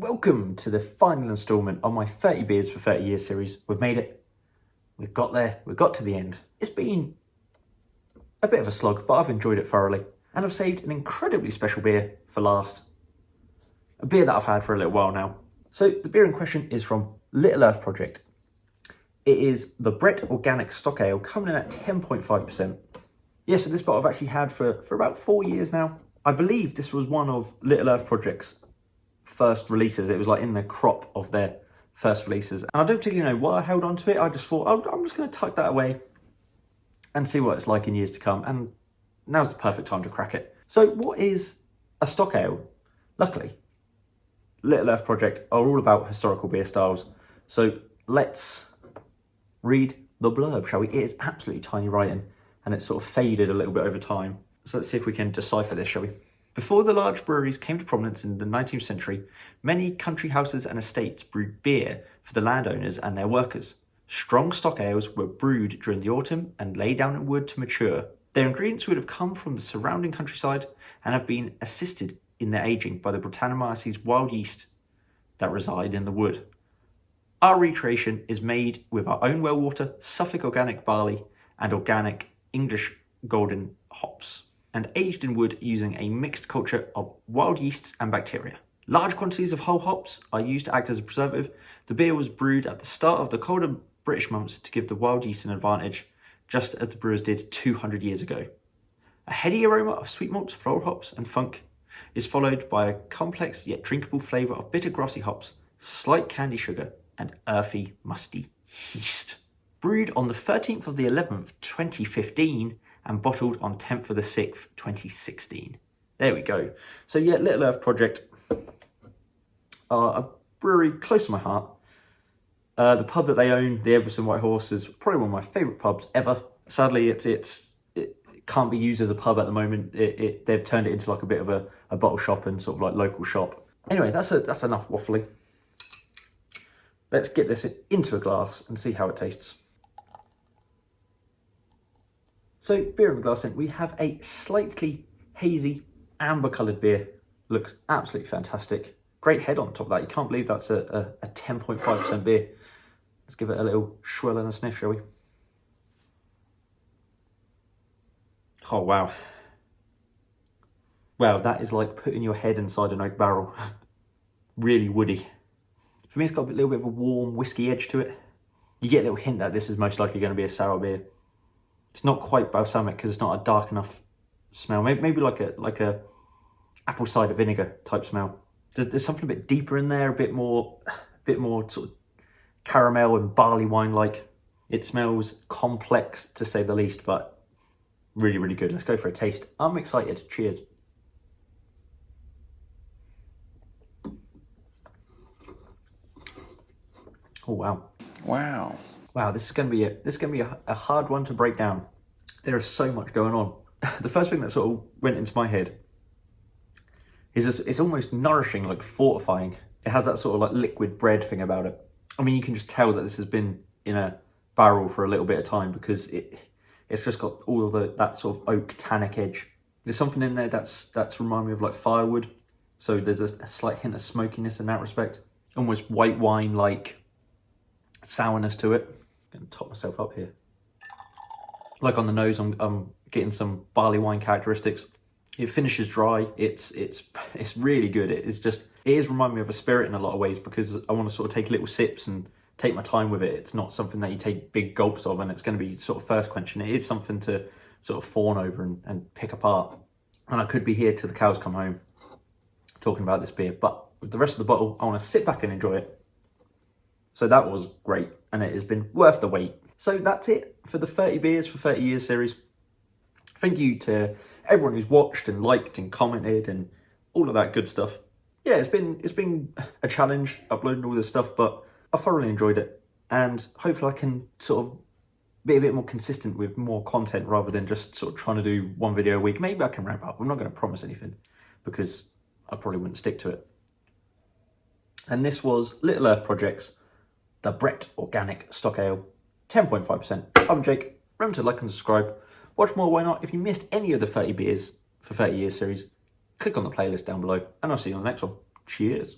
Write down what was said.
Welcome to the final instalment of my 30 beers for 30 years series. We've made it. We've got there. We've got to the end. It's been a bit of a slog, but I've enjoyed it thoroughly. And I've saved an incredibly special beer for last. A beer that I've had for a little while now. So the beer in question is from Little Earth Project. It is the Brett Organic Stock Ale, coming in at 10.5%. Yeah, so this bottle I've actually had for about 4 years now. I believe this was one of Little Earth Project's first releases. It was like in the crop of their first releases. And I don't particularly know why I held on to it. I just thought, I'm just going to tuck that away and see what it's like in years to come. And now's the perfect time to crack it. So what is a stock ale? Luckily, Little Earth Project are all about historical beer styles. So let's read the blurb, shall we? It is absolutely tiny writing and it's sort of faded a little bit over time. So let's see if we can decipher this, shall we? Before the large breweries came to prominence in the 19th century, many country houses and estates brewed beer for the landowners and their workers. Strong stock ales were brewed during the autumn and laid down in wood to mature. Their ingredients would have come from the surrounding countryside and have been assisted in their aging by the Brettanomyces wild yeast that reside in the wood. Our recreation is made with our own well water, Suffolk organic barley, and organic English golden hops, and aged in wood using a mixed culture of wild yeasts and bacteria. Large quantities of whole hops are used to act as a preservative. The beer was brewed at the start of the colder British months to give the wild yeast an advantage, just as the brewers did 200 years ago. A heady aroma of sweet malts, floral hops, and funk is followed by a complex yet drinkable flavour of bitter grassy hops, slight candy sugar, and earthy, musty yeast. Brewed on the 13th of the 11th, 2015, and bottled on 10th of the 6th, 2016. There we go. So yeah, Little Earth Project are a brewery close to my heart. The pub that they own, the Everson White Horse, is probably one of my favourite pubs ever. Sadly, it can't be used as a pub at the moment. They've turned it into like a bit of a bottle shop and sort of like local shop. Anyway, that's enough waffling. Let's get this into a glass and see how it tastes. So, beer in the glass then, we have a slightly hazy, amber-coloured beer. Looks absolutely fantastic. Great head on top of that. You can't believe that's a 10.5% beer. Let's give it a little swirl and a sniff, shall we? Oh, wow. Wow, that is like putting your head inside an oak barrel. Really woody. For me, it's got a little bit of a warm whiskey edge to it. You get a little hint that this is most likely going to be a sour beer. It's not quite balsamic because it's not a dark enough smell. Maybe like a apple cider vinegar type smell. There's something a bit deeper in there, a bit more sort of caramel and barley wine like. It smells complex to say the least, but really, really good. Let's go for a taste. I'm excited. Cheers. Oh wow. Wow. Wow, this is going to be a hard one to break down. There is so much going on. The first thing that sort of went into my head is it's almost nourishing, like fortifying. It has that sort of like liquid bread thing about it. I mean, you can just tell that this has been in a barrel for a little bit of time because it's just got all of that sort of oak tannic edge. There's something in there that's remind me of like firewood. So there's a slight hint of smokiness in that respect. Almost white wine like sourness to it. I'm gonna top myself up here. Like on the nose, I'm getting some barley wine characteristics. It finishes dry. It's really good. It is reminding me of a spirit in a lot of ways because I want to sort of take little sips and take my time with it. It's not something that you take big gulps of and it's going to be sort of thirst quenching. It is something to sort of fawn over and pick apart. And I could be here till the cows come home talking about this beer, but with the rest of the bottle, I want to sit back and enjoy it. So that was great, and it has been worth the wait. So that's it for the 30 beers for 30 years series. Thank you to everyone who's watched and liked and commented and all of that good stuff. Yeah, it's been a challenge uploading all this stuff, but I thoroughly enjoyed it, and hopefully I can sort of be a bit more consistent with more content rather than just sort of trying to do one video a week. Maybe I can ramp up. I'm not going to promise anything because I probably wouldn't stick to it. And this was Little Earth Project's the Brett Organic Stock Ale, 10.5%. I'm Jake. Remember to like and subscribe. Watch more, why not? If you missed any of the 30 beers for 30 years series, click on the playlist down below, and I'll see you on the next one. Cheers.